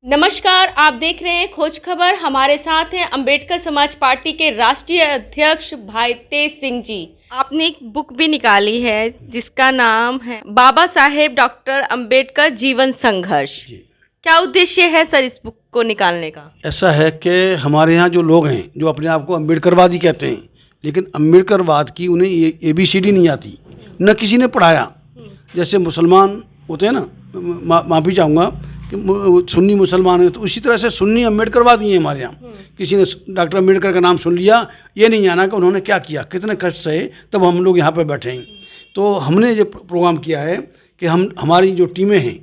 नमस्कार, आप देख रहे हैं खोज खबर। हमारे साथ हैं अंबेडकर समाज पार्टी के राष्ट्रीय अध्यक्ष भाई तेज सिंह जी। आपने एक बुक भी निकाली है जिसका नाम है बाबा साहेब डॉक्टर अंबेडकर जीवन संघर्ष। क्या उद्देश्य है सर इस बुक को निकालने का? ऐसा है कि हमारे यहाँ जो लोग हैं जो अपने आप को अम्बेडकरवादी कहते हैं, लेकिन अम्बेडकरवाद की उन्हें ABCD नहीं आती, न किसी ने पढ़ाया। जैसे मुसलमान होते हैं ना, माफ़ी चाहूँगा कि सुन्नी मुसलमान है, तो उसी तरह से सुन्नी अम्बेडकरवादी हैं हमारे यहाँ। किसी ने डॉक्टर अम्बेडकर का नाम सुन लिया, ये नहीं जाना कि उन्होंने क्या किया, कितने कष्ट सहे, तब हम लोग यहाँ पर बैठे हैं। तो हमने ये प्रोग्राम किया है कि हमारी जो टीमें हैं,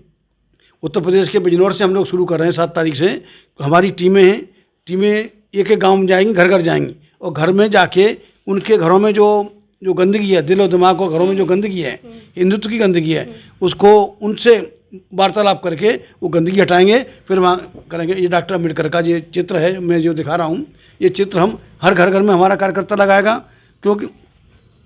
उत्तर प्रदेश के बिजनौर से हम लोग शुरू कर रहे हैं 7 तारीख से। हमारी टीमें हैं, टीमें एक गांव में जाएंगी, घर घर जाएंगी, और घर में जाके उनके घरों में जो गंदगी है, दिल और दिमाग और घरों में जो गंदगी है, हिंदुत्व की गंदगी है, उसको उनसे वार्तालाप करके वो गंदगी हटाएंगे। फिर वहाँ करेंगे। ये डॉक्टर अम्बेडकर का ये चित्र है, मैं जो दिखा रहा हूँ, ये चित्र हम हर घर घर में हमारा कार्यकर्ता लगाएगा, क्योंकि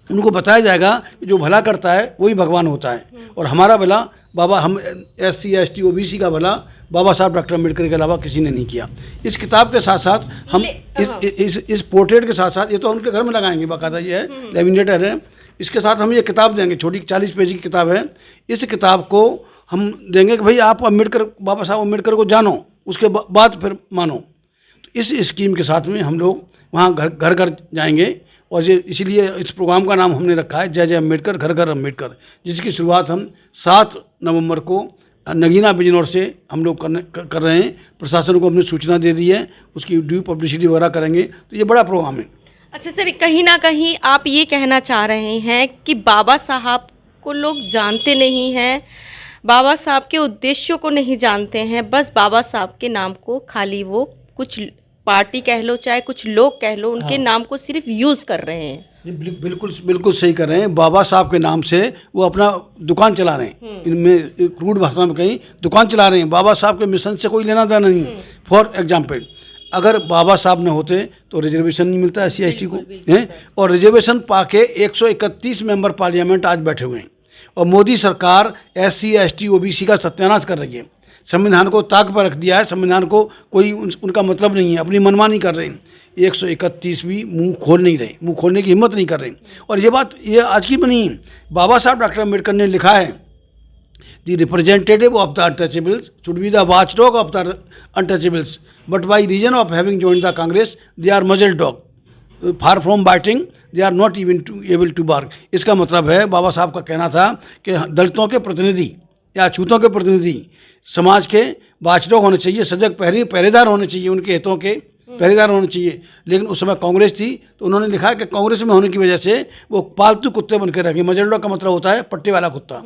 उनको बताया जाएगा कि जो भला करता है वही भगवान होता है। और हमारा भला बाबा, हम SC ST OBC का भला बाबा साहब डॉक्टर अम्बेडकर के अलावा किसी ने नहीं किया। इस किताब के साथ साथ हम इस पोर्ट्रेट के साथ साथ, ये तो उनके घर में लगाएंगे, बाकायदा ये है लेमिनेटर है, इसके साथ हम ये किताब देंगे, छोटी 40 पेज की किताब है। इस किताब को हम देंगे कि भाई आप अम्बेडकर, बाबा साहब अम्बेडकर को जानो, उसके बाद फिर मानो। तो इस स्कीम के साथ में हम लोग वहाँ घर घर जाएंगे, और ये इसीलिए इस प्रोग्राम का नाम हमने रखा है जय जय अम्बेडकर, घर घर अम्बेडकर, जिसकी शुरुआत हम 7 नवंबर को नगीना बिजनौर से हम लोग कर रहे हैं। प्रशासन को हमने सूचना दे दी है, उसकी ड्यू पब्लिसिटी वगैरह करेंगे। तो ये बड़ा प्रोग्राम है। अच्छा सर, कहीं ना कहीं आप ये कहना चाह रहे हैं कि बाबा साहब को लोग जानते नहीं हैं, बाबा साहब के उद्देश्यों को नहीं जानते हैं, बस बाबा साहब के नाम को खाली वो कुछ पार्टी कह लो चाहे कुछ लोग कह लो, उनके नाम को सिर्फ यूज़ कर रहे हैं। बिल्कुल सही कर रहे हैं। बाबा साहब के नाम से वो अपना दुकान चला रहे हैं, इनमें क्रूड भाषा में कहीं दुकान चला रहे हैं। बाबा साहब के मिशन से कोई लेना देना नहीं। फॉर एग्जाम्पल, अगर बाबा साहब ने होते तो रिजर्वेशन नहीं मिलता SC ST को हैं, और रिजर्वेशन पाके 131 मेंबर पार्लियामेंट आज बैठे हुए हैं, और मोदी सरकार SC ST OBC का सत्यानाश कर रही है। संविधान को ताक पर रख दिया है। संविधान को कोई उनका मतलब नहीं है, अपनी मनमानी कर रहे हैं। 131 भी मुंह खोल नहीं रहे, मुंह खोलने की हिम्मत नहीं कर रहे। और ये बात ये आज की नहीं है, बाबा साहब डॉक्टर अम्बेडकर ने लिखा है, the representative of the untouchables should be the watchdog of the untouchables, but by reason of having joined the Congress they are muzzle dog, far from biting they are not even able to bark. इसका मतलब है, बाबा साहब का कहना था कि दलितों के प्रतिनिधि या छूतों के प्रतिनिधि समाज के वाचडॉग होने चाहिए, सजग पहरेदार होने चाहिए, उनके हितों के पहरेदार होने चाहिए। लेकिन उस समय कांग्रेस थी, तो उन्होंने लिखा है कि कांग्रेस में होने की वजह से वो पालतू कुत्ते बन के रह गए। मजल डॉग का मतलब होता है पट्टे वाला कुत्ता।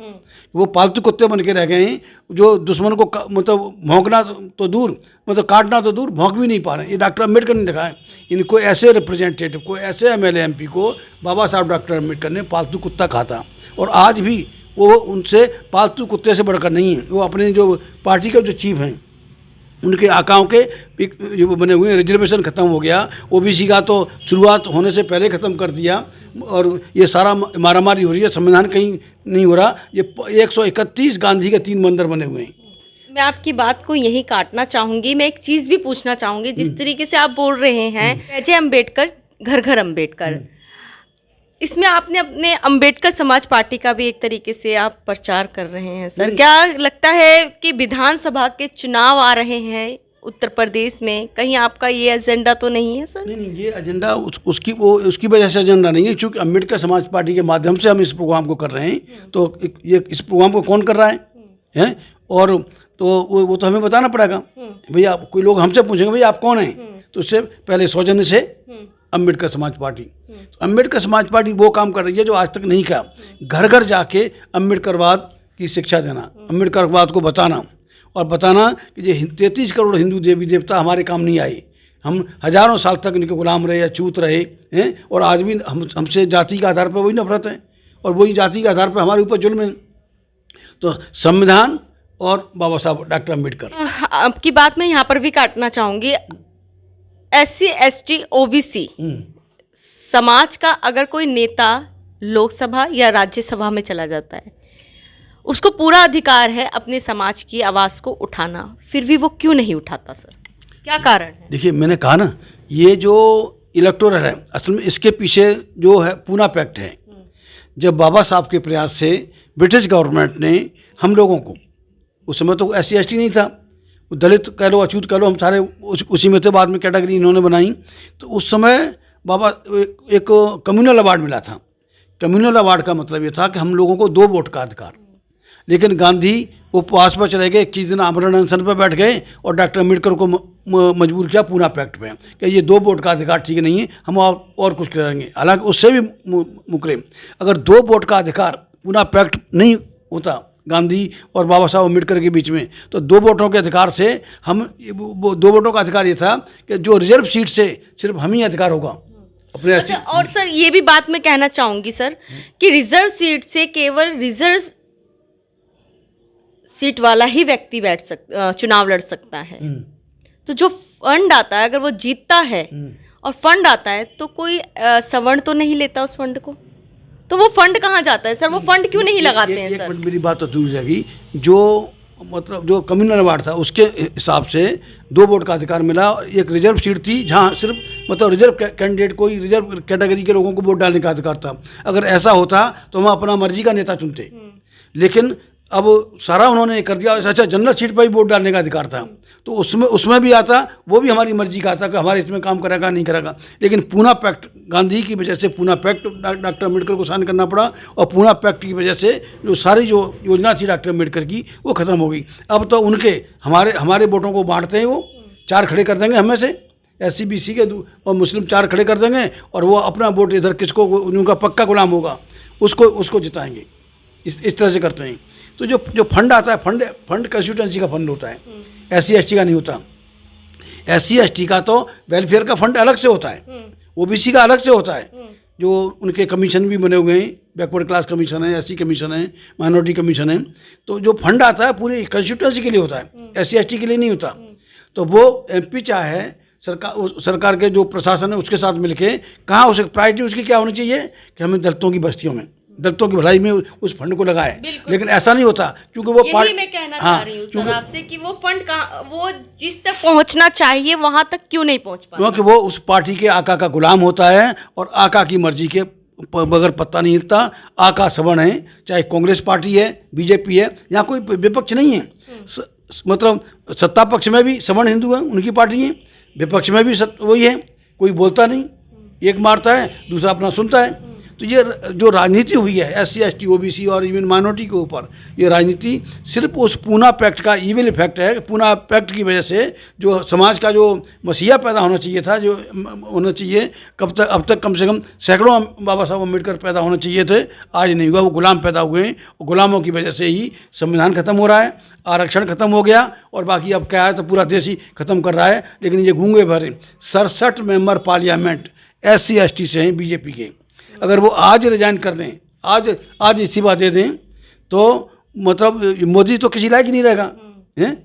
वो पालतू कुत्ते बन के रह गए हैं, जो दुश्मन को मतलब भौंकना तो दूर, मतलब काटना तो दूर, भौंक भी नहीं पा रहे हैं। ये डॉक्टर अम्बेडकर ने लिखा है। इनको ऐसे रिप्रेजेंटेटिव को, ऐसे MLA MP को बाबा साहब डॉक्टर अम्बेडकर ने पालतू कुत्ता कहा था। और आज भी वो उनसे पालतू कुत्ते से बढ़कर नहीं है। वो अपने जो पार्टी के जो चीफ हैं, उनके आकाओं के जो बने हुए हैं। रिजर्वेशन ख़त्म हो गया, OBC का तो शुरुआत होने से पहले ख़त्म कर दिया, और ये सारा मारामारी हो रही है। संविधान कहीं नहीं हो रहा। ये 131 गांधी के 3 मंदिर बने हुए हैं। मैं आपकी बात को यही काटना चाहूँगी। मैं एक चीज़ भी पूछना चाहूँगी। जिस तरीके से आप बोल रहे हैं जय जय अम्बेडकर, घर घर अम्बेडकर, इसमें आपने अपने अम्बेडकर समाज पार्टी का भी एक तरीके से आप प्रचार कर रहे हैं सर। क्या लगता है कि विधानसभा के चुनाव आ रहे हैं उत्तर प्रदेश में, कहीं आपका ये एजेंडा तो नहीं है सर? नहीं, ये एजेंडा उसकी वजह से एजेंडा नहीं है, क्योंकि अम्बेडकर समाज पार्टी के माध्यम से हम इस प्रोग्राम को कर रहे हैं। तो ये इस प्रोग्राम को कौन कर रहा है? और तो वो तो हमें बताना पड़ेगा। भैया कोई लोग हमसे पूछेंगे भैया आप कौन हैं, तो उससे पहले सौजन्य से अम्बेडकर समाज पार्टी। तो अम्बेडकर समाज पार्टी वो काम कर रही है जो आज तक नहीं किया। घर घर जाके अम्बेडकरवाद की शिक्षा देना, अम्बेडकरवाद को बताना, और बताना कि ये 33 करोड़ हिंदू देवी देवता हमारे काम नहीं आए। हम हजारों साल तक इनके गुलाम रहे या चूत रहे हैं, और आज भी हमसे जाति के आधार पर वही नफरत है, और वही जाति के आधार पर हमारे ऊपर जुल्म है। तो संविधान और बाबा साहब डॉक्टर अम्बेडकर। आपकी बात मैं यहाँ पर भी काटना चाहूँगी। SC ST OBC समाज का अगर कोई नेता लोकसभा या राज्यसभा में चला जाता है, उसको पूरा अधिकार है अपने समाज की आवाज़ को उठाना, फिर भी वो क्यों नहीं उठाता सर? क्या कारण है? देखिए, मैंने कहा ना, ये जो इलेक्टोरल है, असल में इसके पीछे जो है पूना पैक्ट है। जब बाबा साहब के प्रयास से ब्रिटिश गवर्नमेंट ने हम लोगों को, उस समय तो SC ST नहीं था, दलित कह लो, अछूत कह लो, हम सारे उसी में थे। बाद में कैटेगरी इन्होंने बनाई। तो उस समय बाबा एक कम्युनल अवार्ड मिला था। कम्युनल अवार्ड का मतलब ये था कि हम लोगों को 2 वोट का अधिकार। लेकिन गांधी उपवास पर चले गए, 21 दिन आमरण अनशन पर बैठ गए और डॉक्टर अम्बेडकर को मजबूर किया पूना पैक्ट पे कि ये 2 वोट का अधिकार ठीक नहीं है, हम और कुछ करेंगे। हालांकि उससे भी मुकरे। अगर 2 वोट का अधिकार पूना पैक्ट नहीं होता गांधी और बाबा साहब अम्बेडकर के बीच में, तो 2 वोटों के अधिकार से हम 2 वोटों का अधिकार ये था कि जो रिजर्व सीट से सिर्फ हम ही अधिकार होगा अपने। अच्छा, और सर ये भी बात मैं कहना चाहूँगी सर कि रिजर्व सीट से केवल रिजर्व सीट वाला ही व्यक्ति चुनाव लड़ सकता है। तो जो फंड आता है, अगर वो जीतता है और फंड आता है, तो कोई सवर्ण तो नहीं लेता उस फंड को, तो वो फंड कहाँ जाता है सर? वो फंड क्यों नहीं लगाते हैं सर? मेरी बात तो दूर जाएगी। जो मतलब जो कम्युनल अवार्ड था उसके हिसाब से 2 वोट का अधिकार मिला। एक रिजर्व सीट थी जहाँ सिर्फ मतलब रिजर्व कैंडिडेट, कोई रिजर्व कैटेगरी के लोगों को वोट डालने का अधिकार था। अगर ऐसा होता तो हम अपना मर्जी का नेता चुनते। लेकिन अब सारा उन्होंने कर दिया। अच्छा, जनरल सीट पर ही वोट डालने का अधिकार था, तो उसमें भी आता, वो भी हमारी मर्जी का था कि हमारे इसमें काम करेगा नहीं करेगा। लेकिन पूना पैक्ट, गांधी की वजह से पूना पैक्ट डॉक्टर अम्बेडकर को साइन करना पड़ा, और पूना पैक्ट की वजह से जो सारी जो योजना थी डॉक्टर अम्बेडकर की वो ख़त्म हो गई। अब तो उनके हमारे वोटों को बांटते हैं, वो 4 खड़े कर देंगे हमें से, SC BC के और मुस्लिम 4 खड़े कर देंगे, और वो अपना वोट इधर किसको, उनका पक्का गुलाम होगा उसको जिताएंगे। इस तरह से करते हैं। तो जो फंड आता है, फंड कंस्टिट्यूएंसी का फंड होता है, SC ST का नहीं होता। SC ST का तो वेलफेयर का फंड अलग से होता है, OBC का अलग से होता है, जो उनके कमीशन भी बने हुए हैं। बैकवर्ड क्लास कमीशन है, SC कमीशन है, माइनॉरिटी कमीशन है। तो जो फंड आता है पूरी कंस्टिट्यूएंसी के लिए होता है, SC ST के लिए नहीं होता। तो वो MP चाहे सरकार के जो प्रशासन है उसके साथ मिलके कहाँ उसे प्रायोरिटी उसकी क्या होनी चाहिए कि हमें दलितों की बस्तियों में, दलितों की भलाई में उस फंड को लगाए। लेकिन ऐसा नहीं होता, क्योंकि वो यही मैं कहना चाह रही हूँ सर आपसे कि वो फंड कहाँ, वो जिस तक पहुँचना चाहिए वहाँ तक क्यों नहीं पहुँच पाता? क्योंकि वो उस पार्टी के आका का गुलाम होता है, और आका की मर्जी के बगैर पत्ता नहीं हिलता। आका सवर्ण है, चाहे कांग्रेस पार्टी है, BJP है, यहाँ कोई विपक्ष नहीं है। मतलब सत्ता पक्ष में भी सवर्ण हिंदू है, उनकी पार्टी है, विपक्ष में भी वही है, कोई बोलता नहीं, एक मारता है दूसरा अपना सुनता है। तो ये जो राजनीति हुई है SC ST OBC और इवन माइनॉरिटी के ऊपर, ये राजनीति सिर्फ उस पूना पैक्ट का इविल इफेक्ट है। पूना पैक्ट की वजह से जो समाज का जो मसीहा पैदा होना चाहिए था, जो होना चाहिए अब तक कम से कम सैकड़ों बाबा साहब अम्बेडकर पैदा होने चाहिए थे, आज नहीं हुआ। वो गुलाम पैदा हुए हैं, गुलामों की वजह से ही संविधान खत्म हो रहा है, आरक्षण खत्म हो गया, और बाकी अब क्या है तो पूरा देश ही खत्म कर रहा है। लेकिन ये गूंगे भरे 67 मेंबर पार्लियामेंट SC ST से हैं BJP के। अगर वो आज रिजाइन कर दें, आज इस्तीफा दे दें, तो मतलब मोदी तो किसी लायक ही नहीं रहेगा,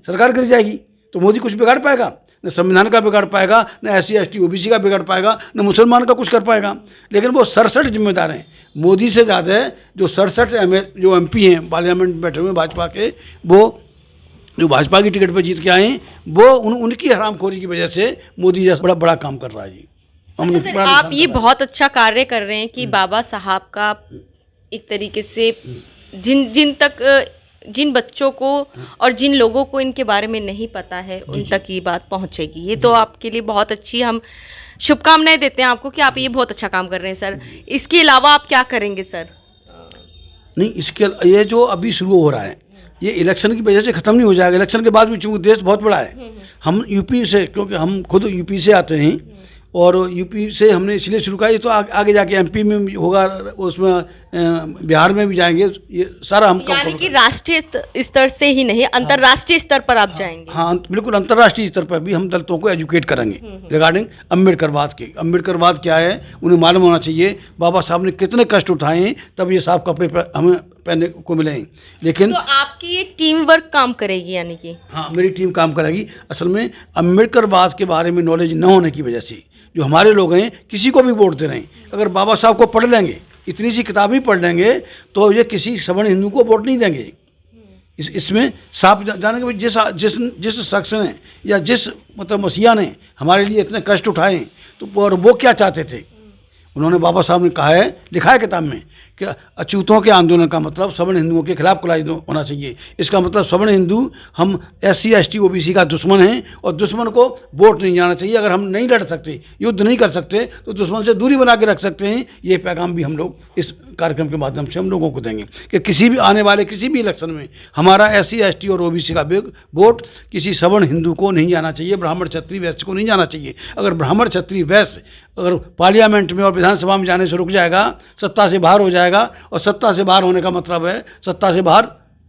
सरकार गिर जाएगी। तो मोदी कुछ बिगाड़ पाएगा? न संविधान का बिगाड़ पाएगा, न SC ST OBC का बिगाड़ पाएगा, न मुसलमान का कुछ कर पाएगा। लेकिन वो 67 जिम्मेदार हैं, मोदी से ज़्यादा जो 67 जो MP हैं पार्लियामेंट में बैठे हुए भाजपा के, वो जो भाजपा की टिकट पर जीत के आए, वो उनकी हरामखोरी की वजह से मोदी जैसा बड़ा काम कर रहा है जी। अच्छा सर, आप ये बहुत अच्छा कार्य कर रहे हैं कि बाबा साहब का एक तरीके से जिन बच्चों को और जिन लोगों को इनके बारे में नहीं पता है उन तक ये बात पहुंचेगी। ये तो आपके लिए बहुत अच्छी, हम शुभकामनाएं देते हैं आपको कि आप ये बहुत अच्छा काम कर रहे हैं सर। इसके अलावा आप क्या करेंगे सर? नहीं, ये जो अभी शुरू हो रहा है, ये इलेक्शन की वजह से ख़त्म नहीं हो जाएगा। इलेक्शन के बाद भी, चूँकि देश बहुत बड़ा है, हम यूपी से, क्योंकि हम खुद यूपी से आते हैं, और यूपी से हमने इसलिए शुरू किया, ये तो आगे जाके MP में भी होगा, उसमें बिहार में भी जाएंगे, ये सारा हम यानी कि राष्ट्रीय स्तर से ही नहीं, अंतर्राष्ट्रीय स्तर पर आप जाएंगे? हाँ, बिल्कुल अंतर्राष्ट्रीय स्तर पर भी हम दलितों को एजुकेट करेंगे रिगार्डिंग अम्बेडकरवाद के। अम्बेडकरवाद क्या है उन्हें मालूम होना चाहिए, बाबा साहब ने कितने कष्ट उठाए हैं, तब ये साफ कपड़े हमें पहनने को मिले हैं। लेकिन तो आपकी ये टीम वर्क काम करेगी, यानी कि? हाँ, मेरी टीम काम करेगी। असल में अम्बेडकरवाद के बारे में नॉलेज न होने की वजह से जो हमारे लोग हैं किसी को भी वोट दे रहे हैं। अगर बाबा साहब को पढ़ लेंगे, इतनी सी किताब ही पढ़ लेंगे, तो ये किसी सवर्ण हिंदू को वोट नहीं देंगे। इसमें साफ जाने के भाई जिस शख्स ने या जिस मतलब मसीहा ने हमारे लिए इतने कष्ट उठाए, तो और वो क्या चाहते थे। उन्होंने बाबा साहब ने कहा है, लिखा है किताब में कि अछूतों के आंदोलन का मतलब सवर्ण हिंदुओं के खिलाफ खुला होना चाहिए। इसका मतलब सवर्ण हिंदू हम SC ST OBC का दुश्मन हैं और दुश्मन को वोट नहीं जाना चाहिए। अगर हम नहीं लड़ सकते, युद्ध नहीं कर सकते, तो दुश्मन से दूरी बना के रख सकते हैं। ये पैगाम भी हम लोग इस कार्यक्रम के माध्यम से हम लोगों को देंगे कि किसी भी आने वाले किसी भी इलेक्शन में हमारा SC ST और OBC का वोट किसी सवर्ण हिंदू को नहीं जाना चाहिए, ब्राह्मण क्षत्रिय वैश्य को नहीं जाना चाहिए। अगर ब्राह्मण क्षत्रिय वैश्य अगर पार्लियामेंट में और विधानसभा में जाने से रुक जाएगा, सत्ता से बाहर हो जाएगा, और सत्ता से बाहर होने का मतलब है, सत्ता से बाहर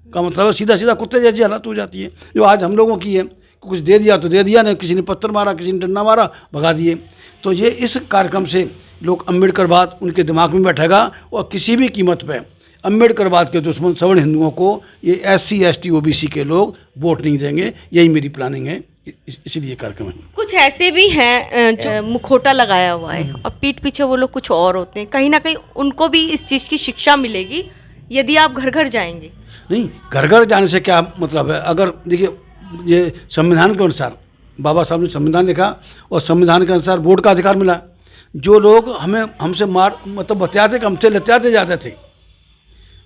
का मतलब है सीधा सीधा कुत्ते जैसी हालत हो जाती है, जो आज हम लोगों की है। कुछ दे दिया तो दे दिया, नहीं किसी ने पत्थर मारा, किसी ने डंडा मारा, भगा दिए। तो ये इस कार्यक्रम से लोग अम्बेडकरवाद उनके दिमाग में बैठेगा और किसी भी कीमत पे अम्बेडकरवाद के दुश्मन सवर्ण हिंदुओं को ये SC ST OBC के लोग वोट नहीं देंगे। यही मेरी प्लानिंग है, इसीलिए कार्यक्रम है। कुछ ऐसे भी हैं जो मुखौटा लगाया हुआ है और पीठ पीछे वो लोग कुछ और होते हैं। कहीं ना कहीं उनको भी इस चीज़ की शिक्षा मिलेगी यदि आप घर घर जाएंगे। नहीं, घर घर जाने से क्या मतलब है। अगर देखिए, ये संविधान के अनुसार बाबा साहब ने संविधान लिखा और संविधान के अनुसार वोट का अधिकार मिला। जो लोग हमसे मतलब बतियाते, हमसे लतियाते जाते थे,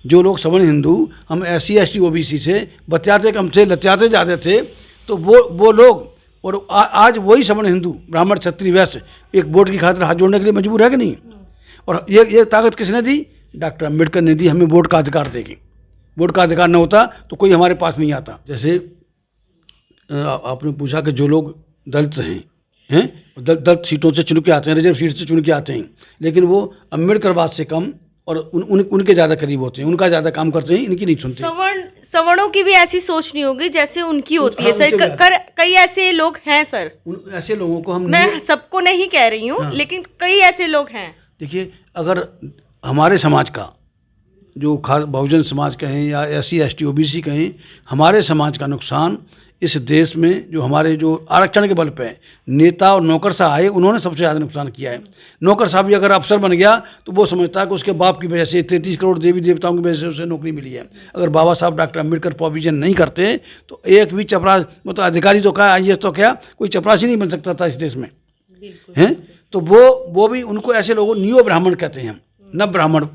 जो लोग सवर्ण हिंदू हम SC ST OBC से बतियाते, हमसे लतियाते जाते थे, तो वो लोग और आज वही सवर्ण हिंदू ब्राह्मण क्षत्रिय वैश्य एक वोट की खातिर हाथ जोड़ने के लिए मजबूर है कि नहीं। और ये ताकत किसने दी? डॉक्टर अम्बेडकर ने दी। हमें वोट का अधिकार देगी। वोट का अधिकार न होता तो कोई हमारे पास नहीं आता। जैसे आपने पूछा कि जो लोग दलित हैं दलित सीटों से चुन के आते हैं, रिजर्व सीट से चुन के आते हैं, लेकिन वो अम्बेडकरवाद से कम और उनके ज़्यादा करीब होते हैं, उनका ज़्यादा काम करते हैं, इनकी नहीं सुनते। सवर्णों की भी ऐसी सोच नहीं होगी जैसे उनकी होती है सर। कई ऐसे लोग हैं सर, ऐसे लोगों को मैं सबको नहीं कह रही हूँ, लेकिन कई ऐसे लोग हैं। देखिए, अगर हमारे समाज का जो खास बहुजन समाज कहें या SC ST OBC कहें, हमारे समाज का नुकसान इस देश में जो हमारे जो आरक्षण के बल पे नेता और नौकरशाह आए, उन्होंने सबसे ज़्यादा नुकसान किया है। नौकरशाह भी अगर अफसर बन गया तो वो समझता है कि उसके बाप की वजह से 33 करोड़ देवी देवताओं की वजह से उसे नौकरी मिली है। अगर बाबा साहब डॉक्टर अम्बेडकर प्रोविजन नहीं करते तो एक भी चपरास मतलब अधिकारी तो क्या, IAS तो क्या, कोई चपरासी नहीं बन सकता था इस देश में, हैं। तो वो भी उनको ऐसे लोगों नियो ब्राह्मण कहते हैं, नव ब्राह्मण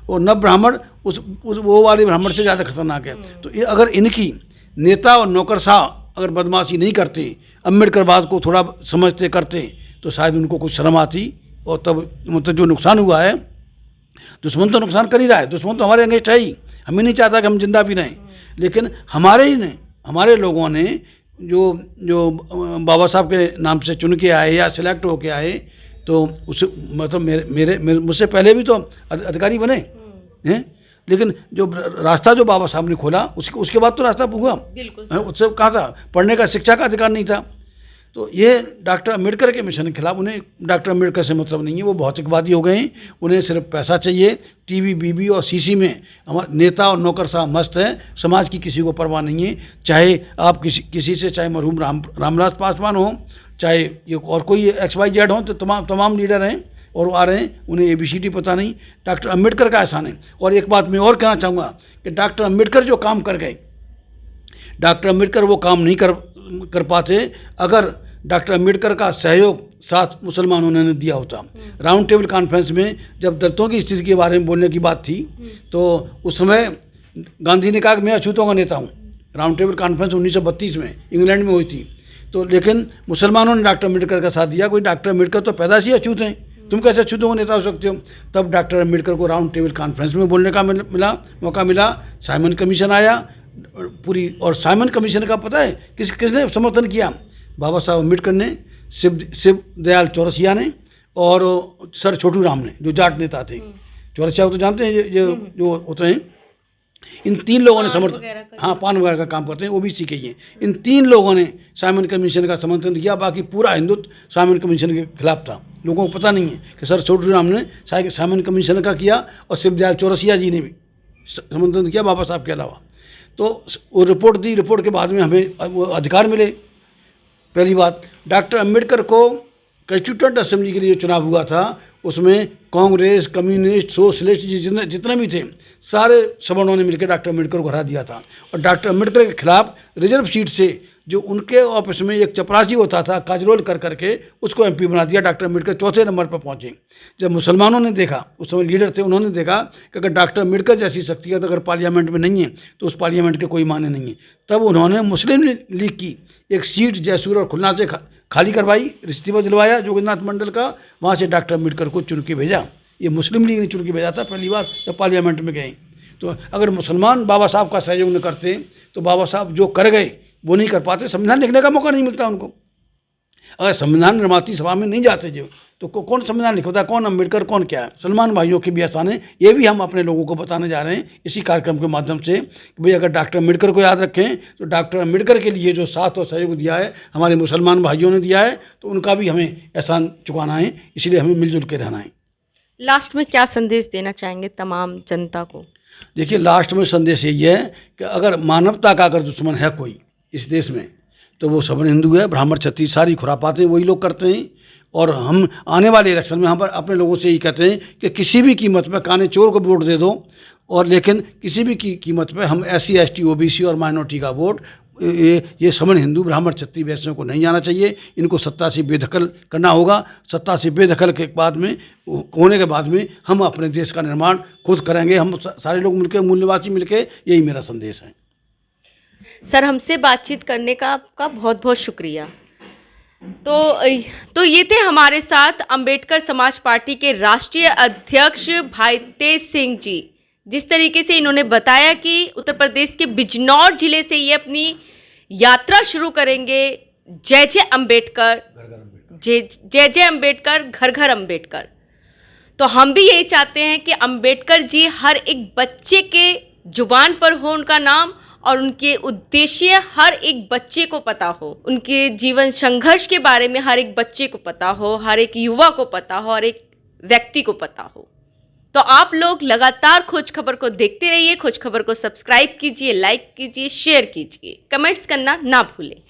और नव ब्राह्मण उस वो वाले ब्राह्मण से ज़्यादा खतरनाक है। तो ये अगर इनकी नेता और नौकरशाह अगर बदमाशी नहीं करते, अम्बेडकरवाद को थोड़ा समझते करते, तो शायद उनको कुछ शर्म आती। और तब मतलब जो नुकसान हुआ है, दुश्मन तो नुकसान कर ही रहा है, दुश्मन तो हमारे अगेंस्ट है ही, हमें नहीं चाहता कि हम जिंदा भी रहें, लेकिन हमारे लोगों ने जो बाबा साहब के नाम से चुन के आए या सिलेक्ट होके आए, तो उस मतलब मेरे मुझसे पहले भी तो अधिकारी बने हैं, लेकिन जो रास्ता जो बाबा साहब ने खोला उसके बाद तो रास्ता हुआ। उससे कहा था पढ़ने का, शिक्षा का अधिकार नहीं था। तो ये डॉक्टर अम्बेडकर के मिशन के खिलाफ, उन्हें डॉक्टर अम्बेडकर से मतलब नहीं है, वो भौतिकवादी हो गए हैं। उन्हें सिर्फ पैसा चाहिए। टीवी बीबी और सीसी में हमारे नेता और नौकरशाह मस्त हैं, समाज की किसी को परवाह नहीं है। चाहे आप किसी से, चाहे मरहूम रामविलास पासवान हो, चाहे ये और कोई XYZ हो, तो तमाम लीडर हैं और वो आ रहे हैं, उन्हें ABCD पता नहीं। डॉक्टर अम्बेडकर का एहसान है। और एक बात मैं और कहना चाहूँगा कि डॉक्टर अम्बेडकर जो काम कर गए, डॉक्टर अम्बेडकर वो काम नहीं कर पाते अगर डॉक्टर अम्बेडकर का सहयोग साथ मुसलमानों ने दिया होता। राउंड टेबल कॉन्फ्रेंस में जब दलितों की स्थिति के बारे में बोलने की बात थी, तो उस समय गांधी ने कहा कि मैं अछूतों का नेता हूँ। राउंड टेबल कॉन्फ्रेंस 1932 में इंग्लैंड में हुई थी। तो लेकिन मुसलमानों ने डॉक्टर अम्बेडकर का साथ दिया। कोई डॉक्टर अम्बेडकर तो पैदाइशी अछूत हैं, तुम कैसे अछूतों का नेता हो सकते हो। तब डॉक्टर अम्बेडकर को राउंड टेबल कॉन्फ्रेंस में बोलने का मौका मिला। साइमन कमीशन आया पूरी, और साइमन कमीशन का पता है किसने समर्थन किया? बाबा साहब अम्बेडकर ने, शिव दयाल चौरसिया ने और सर छोटू राम ने, जो जाट नेता थे। चौरसिया तो जानते हैं, जो होते हैं। इन 3 लोगों ने समर्थन, हाँ, पान वगैरह का काम करते हैं, OBC के ही। इन 3 लोगों ने साइमन कमीशन का समर्थन किया। बाकी पूरा हिंदुत्व साइमन कमीशन के खिलाफ था। लोगों को पता नहीं है कि सर छोटू राम ने साइमन कमीशन का किया और शिव दयाल चौरसिया जी ने भी समर्थन किया बाबा साहब के अलावा। तो वो रिपोर्ट दी, रिपोर्ट के बाद में हमें वो अधिकार मिले। पहली बात, डॉक्टर अम्बेडकर को कंस्टिट्यूएंट असेंबली के लिए चुनाव हुआ था, उसमें कांग्रेस, कम्युनिस्ट, सोशलिस्ट जितने भी थे, सारे सवर्णों ने मिलकर डॉक्टर अम्बेडकर को हरा दिया था। और डॉक्टर अम्बेडकर के खिलाफ रिजर्व सीट से जो उनके ऑफिस में एक चपरासी होता था काजरोल कर करके, उसको एमपी बना दिया। डॉक्टर अम्बेडकर चौथे नंबर पर पहुंचे। जब मुसलमानों ने देखा, उस समय लीडर थे, उन्होंने देखा कि अगर डॉक्टर अम्बेडकर जैसी शख्सियत अगर पार्लियामेंट में नहीं है तो उस पार्लियामेंट के कोई माने नहीं है। तब उन्होंने मुस्लिम लीग की एक सीट जयसूर और खुलना से खाली करवाई, इस्तीफा दिलवाया जोगिंद्रनाथ मंडल का, वहाँ से डॉक्टर अम्बेडकर को चुन के भेजा। ये मुस्लिम लीग ने चुन के भेजा था पहली बार जब पार्लियामेंट में गए। तो अगर मुसलमान बाबा साहब का सहयोग न करते तो बाबा साहब जो कर गए वो नहीं कर पाते। संविधान लिखने का मौका नहीं मिलता उनको। अगर संविधान निर्माती सभा में नहीं जाते जो तो कौन संविधान लिखता, कौन अम्बेडकर, कौन क्या है। मुसलमान भाइयों की भी आसान है, ये भी हम अपने लोगों को बताने जा रहे हैं इसी कार्यक्रम के माध्यम से कि भाई अगर डॉक्टर अम्बेडकर को याद रखें तो डॉक्टर अम्बेडकर के लिए जो साथ और सहयोग दिया है हमारे मुसलमान भाइयों ने दिया है, तो उनका भी हमें एहसान चुकाना है। इसलिए हमें मिलजुल के रहना है। लास्ट में क्या संदेश देना चाहेंगे तमाम जनता को? देखिए, लास्ट में संदेश यही है कि अगर मानवता का अगर दुश्मन है कोई इस देश में तो वो सवर्ण हिंदू है। ब्राह्मण क्षत्रिय सारी खुरापातें वही लोग करते हैं। और हम आने वाले इलेक्शन में हम पर अपने लोगों से यही कहते हैं कि किसी भी कीमत पर काने चोर को वोट दे दो, और लेकिन किसी भी कीमत पर हम SC ST OBC और माइनॉरिटी का वोट ये सवर्ण हिंदू ब्राह्मण क्षत्रिय वैश्यों को नहीं जाना चाहिए। इनको सत्ता से बेदखल करना होगा। सत्ता से बेदखल के बाद में होने के बाद में हम अपने देश का निर्माण खुद करेंगे। हम सारे लोग मिलकर, मूल्यवासी मिलकर, यही मेरा संदेश है। सर, हमसे बातचीत करने का आपका बहुत बहुत शुक्रिया। तो ये थे हमारे साथ अंबेडकर समाज पार्टी के राष्ट्रीय अध्यक्ष भाई तेज सिंह जी। जिस तरीके से इन्होंने बताया कि उत्तर प्रदेश के बिजनौर जिले से ये अपनी यात्रा शुरू करेंगे। जय जय अम्बेडकर, जय जय अम्बेडकर, घर घर अम्बेडकर। तो हम भी यही चाहते हैं कि अम्बेडकर जी हर एक बच्चे के जुबान पर हो उनका नाम, और उनके उद्देश्य हर एक बच्चे को पता हो, उनके जीवन संघर्ष के बारे में हर एक बच्चे को पता हो, हर एक युवा को पता हो, हर एक व्यक्ति को पता हो। तो आप लोग लगातार खोज खबर को देखते रहिए। खोज खबर को सब्सक्राइब कीजिए, लाइक कीजिए, शेयर कीजिए, कमेंट्स करना ना भूलें।